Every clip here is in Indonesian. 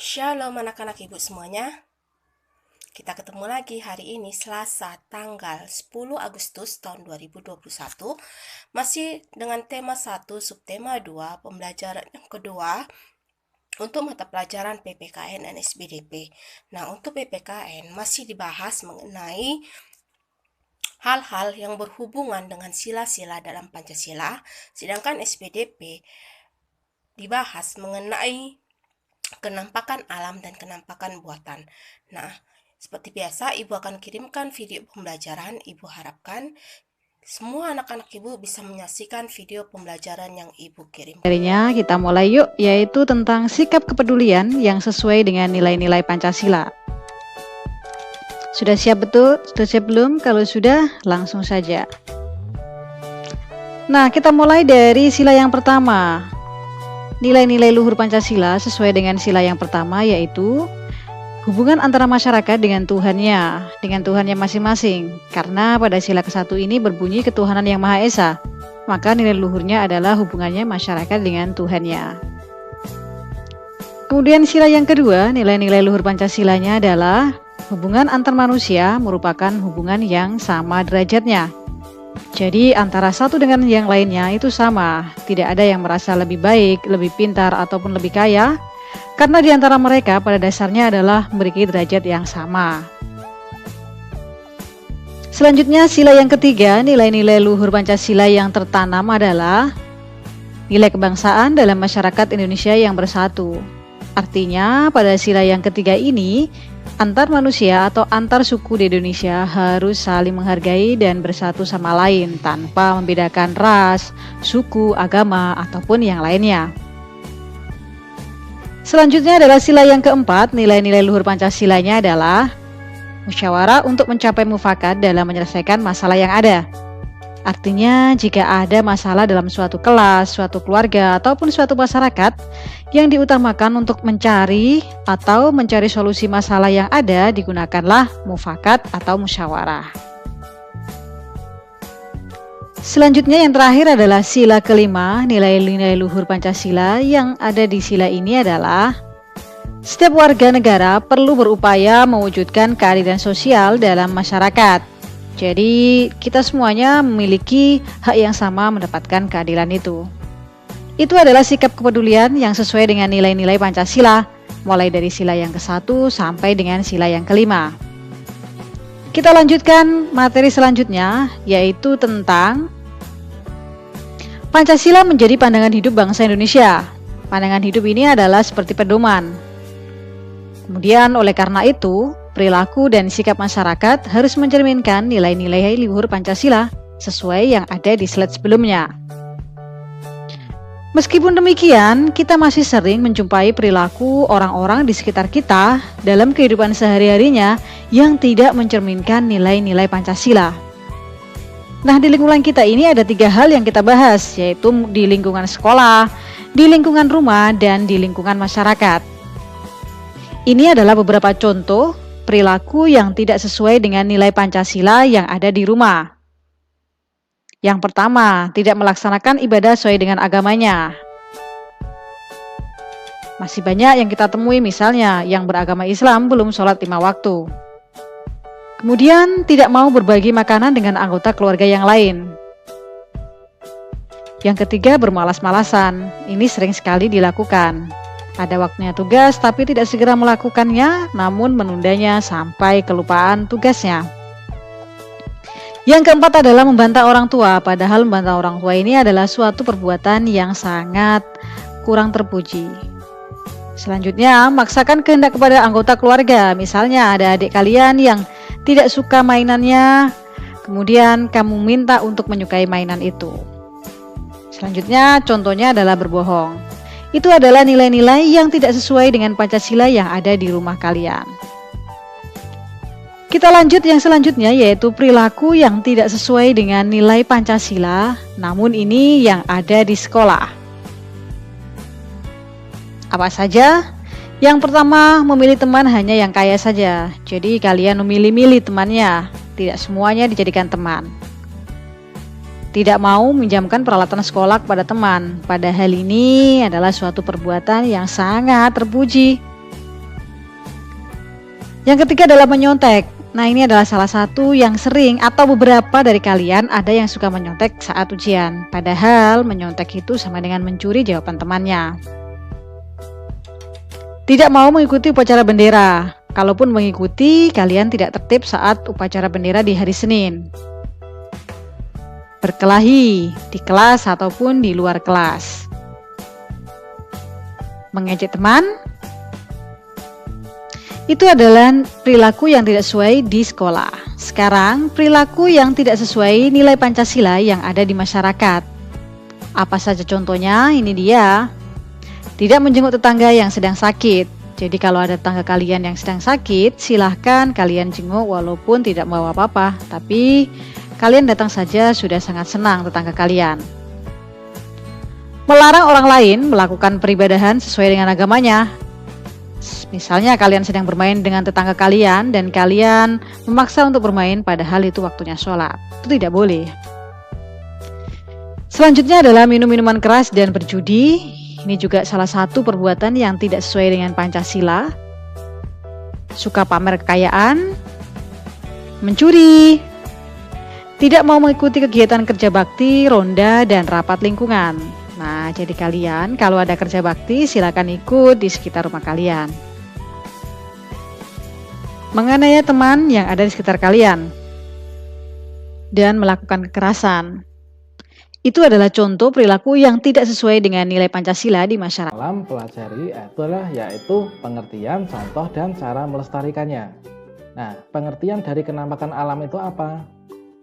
Shalom anak-anak ibu semuanya. Kita ketemu lagi hari ini Selasa tanggal 10 Agustus tahun 2021. Masih dengan tema 1, subtema 2, pembelajaran yang kedua untuk mata pelajaran PPKN dan SBDP. Nah, untuk PPKN masih dibahas mengenai hal-hal yang berhubungan dengan sila-sila dalam Pancasila, sedangkan SBDP dibahas mengenai kenampakan alam dan kenampakan buatan. Nah, seperti biasa, Ibu akan kirimkan video pembelajaran. Ibu harapkan semua anak-anak Ibu bisa menyaksikan video pembelajaran yang Ibu kirim. Materinya kita mulai yuk, yaitu tentang sikap kepedulian yang sesuai dengan nilai-nilai Pancasila. Sudah siap betul? Sudah siap belum? Kalau sudah, langsung saja. Nah, kita mulai dari sila yang pertama. Nilai-nilai luhur Pancasila sesuai dengan sila yang pertama, yaitu hubungan antara masyarakat dengan Tuhannya masing-masing. Karena pada sila ke-1 ini berbunyi ketuhanan yang Maha Esa, maka nilai luhurnya adalah hubungannya masyarakat dengan Tuhannya. Kemudian sila yang kedua, nilai-nilai luhur Pancasilanya adalah hubungan antar manusia merupakan hubungan yang sama derajatnya. Jadi antara satu dengan yang lainnya itu sama, tidak ada yang merasa lebih baik, lebih pintar, ataupun lebih kaya, karena di antara mereka pada dasarnya adalah memiliki derajat yang sama. Selanjutnya sila yang ketiga, nilai-nilai luhur Pancasila yang tertanam adalah nilai kebangsaan dalam masyarakat Indonesia yang bersatu. Artinya pada sila yang ketiga ini, antar manusia atau antar suku di Indonesia harus saling menghargai dan bersatu sama lain tanpa membedakan ras, suku, agama, ataupun yang lainnya. Selanjutnya adalah sila yang keempat, nilai-nilai luhur Pancasilanya adalah musyawarah untuk mencapai mufakat dalam menyelesaikan masalah yang ada. Artinya, jika ada masalah dalam suatu kelas, suatu keluarga, ataupun suatu masyarakat, yang diutamakan untuk mencari solusi masalah yang ada, digunakanlah mufakat atau musyawarah. Selanjutnya yang terakhir adalah sila kelima, nilai-nilai luhur Pancasila yang ada di sila ini adalah setiap warga negara perlu berupaya mewujudkan keadilan sosial dalam masyarakat. Jadi kita semuanya memiliki hak yang sama mendapatkan keadilan itu. Itu adalah sikap kepedulian yang sesuai dengan nilai-nilai Pancasila, mulai dari sila yang ke-1 sampai dengan sila yang kelima. Kita lanjutkan materi selanjutnya, yaitu tentang Pancasila menjadi pandangan hidup bangsa Indonesia. Pandangan hidup ini adalah seperti pedoman. Kemudian oleh karena itu, perilaku dan sikap masyarakat harus mencerminkan nilai-nilai luhur Pancasila sesuai yang ada di slide sebelumnya. Meskipun demikian, kita masih sering menjumpai perilaku orang-orang di sekitar kita dalam kehidupan sehari-harinya yang tidak mencerminkan nilai-nilai Pancasila. Nah, di lingkungan kita ini ada 3 hal yang kita bahas, yaitu di lingkungan sekolah, di lingkungan rumah, dan di lingkungan masyarakat. Ini adalah beberapa contoh perilaku yang tidak sesuai dengan nilai Pancasila yang ada di rumah. Yang pertama, tidak melaksanakan ibadah sesuai dengan agamanya. Masih banyak yang kita temui, misalnya yang beragama Islam belum sholat 5 waktu. Kemudian tidak mau berbagi makanan dengan anggota keluarga yang lain. Yang ketiga, bermalas-malasan. Ini sering sekali dilakukan. Ada waktunya tugas tapi tidak segera melakukannya, namun menundanya sampai kelupaan tugasnya. Yang keempat adalah membantah orang tua, padahal membantah orang tua ini adalah suatu perbuatan yang sangat kurang terpuji. Selanjutnya, memaksakan kehendak kepada anggota keluarga. Misalnya ada adik kalian yang tidak suka mainannya, kemudian kamu minta untuk menyukai mainan itu. Selanjutnya, contohnya adalah berbohong. Itu adalah nilai-nilai yang tidak sesuai dengan Pancasila yang ada di rumah kalian. Kita lanjut yang selanjutnya, yaitu perilaku yang tidak sesuai dengan nilai Pancasila, namun ini yang ada di sekolah. Apa saja? Yang pertama, memilih teman hanya yang kaya saja. Jadi kalian memilih-milih temannya, tidak semuanya dijadikan teman. Tidak mau minjamkan peralatan sekolah kepada teman, padahal ini adalah suatu perbuatan yang sangat terpuji. Yang ketiga adalah menyontek. Nah, ini adalah salah satu yang sering atau beberapa dari kalian ada yang suka menyontek saat ujian. Padahal menyontek itu sama dengan mencuri jawaban temannya. Tidak mau mengikuti upacara bendera. Kalaupun mengikuti, kalian tidak tertib saat upacara bendera di hari Senin. Berkelahi di kelas ataupun di luar kelas. Mengejek teman. Itu adalah perilaku yang tidak sesuai di sekolah. Sekarang, perilaku yang tidak sesuai nilai Pancasila yang ada di masyarakat. Apa saja contohnya? Ini dia. Tidak menjenguk tetangga yang sedang sakit. Jadi kalau ada tetangga kalian yang sedang sakit, silahkan kalian jenguk walaupun tidak membawa apa-apa. Tapi kalian datang saja sudah sangat senang tetangga kalian. Melarang orang lain melakukan peribadahan sesuai dengan agamanya. Misalnya kalian sedang bermain dengan tetangga kalian dan kalian memaksa untuk bermain padahal itu waktunya sholat. Itu tidak boleh. Selanjutnya adalah minum minuman keras dan berjudi. Ini juga salah satu perbuatan yang tidak sesuai dengan Pancasila. Suka pamer kekayaan, mencuri, tidak mau mengikuti kegiatan kerja bakti, ronda, dan rapat lingkungan. Nah, jadi kalian kalau ada kerja bakti silakan ikut di sekitar rumah kalian. Menganiaya teman yang ada di sekitar kalian dan melakukan kekerasan. Itu adalah contoh perilaku yang tidak sesuai dengan nilai Pancasila di masyarakat. Alam pelajari yaitu pengertian, contoh, dan cara melestarikannya. Nah, pengertian dari kenampakan alam itu apa?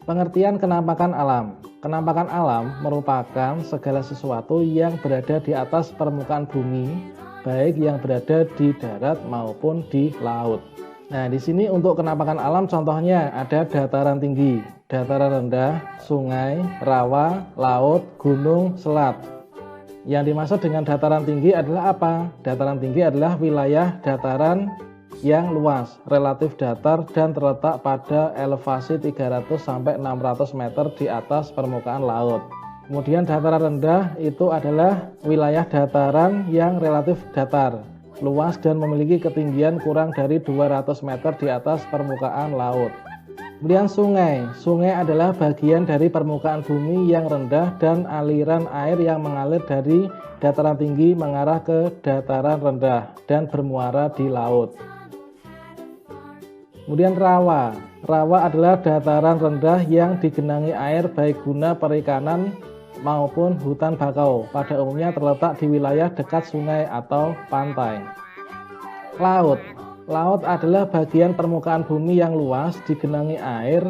Pengertian kenampakan alam. Kenampakan alam merupakan segala sesuatu yang berada di atas permukaan bumi, baik yang berada di darat maupun di laut. Nah, di sini untuk kenampakan alam contohnya ada dataran tinggi, dataran rendah, sungai, rawa, laut, gunung, selat. Yang dimaksud dengan dataran tinggi adalah apa? Dataran tinggi adalah wilayah dataran yang luas, relatif datar dan terletak pada elevasi 300 sampai 600 meter di atas permukaan laut. Kemudian dataran rendah itu adalah wilayah dataran yang relatif datar, luas dan memiliki ketinggian kurang dari 200 meter di atas permukaan laut. Kemudian sungai. Sungai adalah bagian dari permukaan bumi yang rendah dan aliran air yang mengalir dari dataran tinggi mengarah ke dataran rendah dan bermuara di laut. Kemudian rawa. Rawa adalah dataran rendah yang digenangi air baik guna perikanan maupun hutan bakau. Pada umumnya terletak di wilayah dekat sungai atau pantai. Laut. Laut adalah bagian permukaan bumi yang luas digenangi air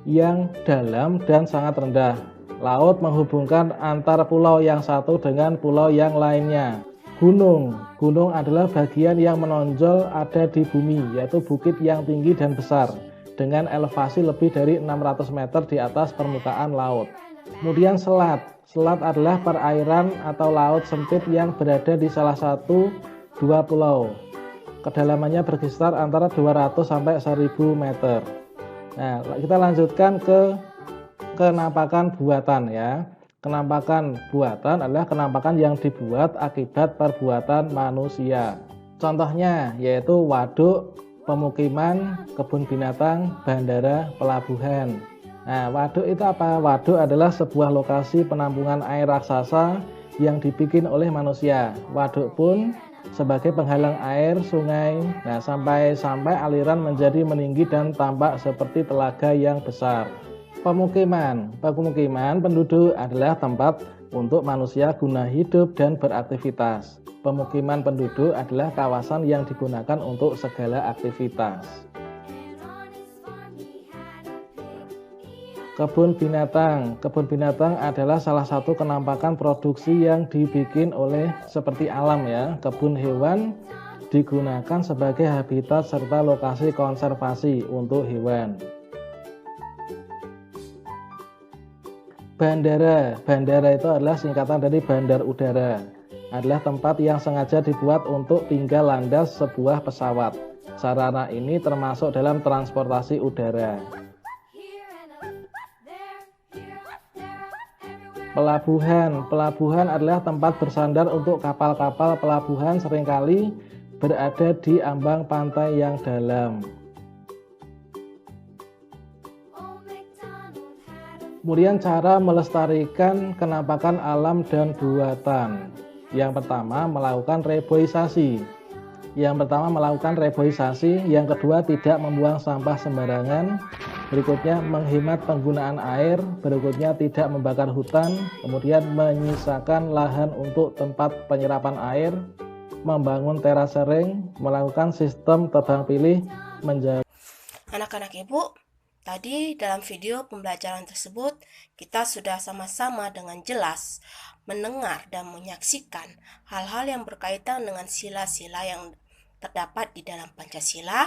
yang dalam dan sangat rendah. Laut menghubungkan antara pulau yang satu dengan pulau yang lainnya. Gunung. Gunung adalah bagian yang menonjol ada di bumi, yaitu bukit yang tinggi dan besar dengan elevasi lebih dari 600 meter di atas permukaan laut. Kemudian selat. Selat adalah perairan atau laut sempit yang berada di salah satu dua pulau. Kedalamannya berkisar antara 200 sampai 1000 meter. Nah, kita lanjutkan ke kenampakan buatan ya. Kenampakan buatan adalah kenampakan yang dibuat akibat perbuatan manusia. Contohnya yaitu waduk, pemukiman, kebun binatang, bandara, pelabuhan. Nah, waduk itu apa? Waduk adalah sebuah lokasi penampungan air raksasa yang dibikin oleh manusia. Waduk pun sebagai penghalang air sungai. Nah, sampai aliran menjadi meninggi dan tampak seperti telaga yang besar. Pemukiman penduduk adalah tempat untuk manusia guna hidup dan beraktivitas. Pemukiman penduduk adalah kawasan yang digunakan untuk segala aktivitas. Kebun binatang adalah salah satu kenampakan produksi yang dibikin oleh seperti alam ya. Kebun hewan digunakan sebagai habitat serta lokasi konservasi untuk hewan. Bandara itu adalah singkatan dari bandar udara. Adalah tempat yang sengaja dibuat untuk tinggal landas sebuah pesawat. Sarana ini termasuk dalam transportasi udara. Pelabuhan adalah tempat bersandar untuk kapal-kapal pelabuhan. Seringkali berada di ambang pantai yang dalam. Kemudian cara melestarikan kenampakan alam dan buatan. Yang pertama melakukan reboisasi. Yang kedua tidak membuang sampah sembarangan. Berikutnya menghemat penggunaan air. Berikutnya tidak membakar hutan. Kemudian menyisakan lahan untuk tempat penyerapan air. Membangun terasering, melakukan sistem tebang pilih, menjaga. Anak-anak ibu, tadi dalam video pembelajaran tersebut kita sudah sama-sama dengan jelas mendengar dan menyaksikan hal-hal yang berkaitan dengan sila-sila yang terdapat di dalam Pancasila,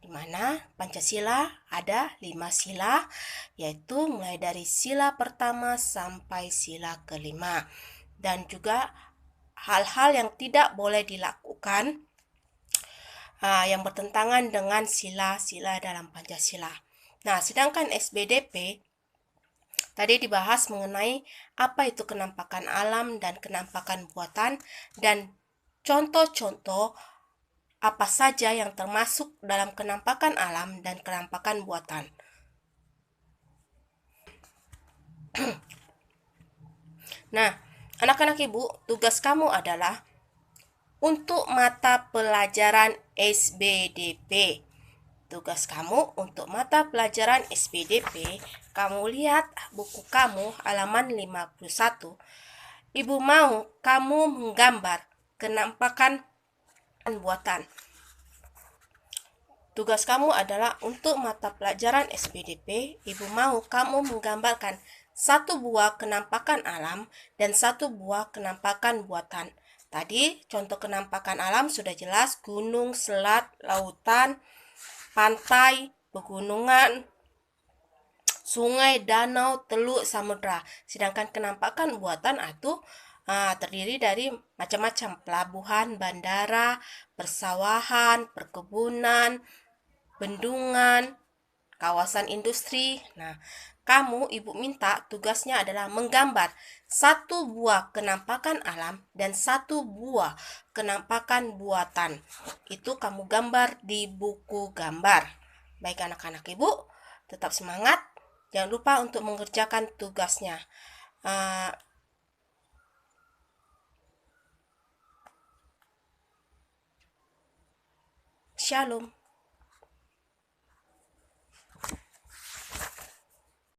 di mana Pancasila ada 5 sila, yaitu mulai dari sila pertama sampai sila kelima, dan juga hal-hal yang tidak boleh dilakukan yang bertentangan dengan sila-sila dalam Pancasila. Nah, sedangkan SBDP tadi dibahas mengenai apa itu kenampakan alam dan kenampakan buatan dan contoh-contoh apa saja yang termasuk dalam kenampakan alam dan kenampakan buatan. Nah, anak-anak ibu, tugas kamu adalah untuk mata pelajaran SBDP. Tugas kamu untuk mata pelajaran SBDP, kamu lihat buku kamu halaman 51. Ibu mau kamu menggambar kenampakan buatan. Tugas kamu adalah untuk mata pelajaran SBDP, ibu mau kamu menggambarkan 1 buah kenampakan alam dan 1 buah kenampakan buatan. Tadi contoh kenampakan alam sudah jelas, gunung, selat, lautan, pantai, pegunungan, sungai, danau, teluk, samudra. Sedangkan kenampakan buatan itu terdiri dari macam-macam, pelabuhan, bandara, persawahan, perkebunan, bendungan, kawasan industri. Nah, kamu ibu minta tugasnya adalah menggambar 1 buah kenampakan alam dan 1 buah kenampakan buatan. Itu kamu gambar di buku gambar. Baik anak-anak ibu, tetap semangat. Jangan lupa untuk mengerjakan tugasnya. Shalom.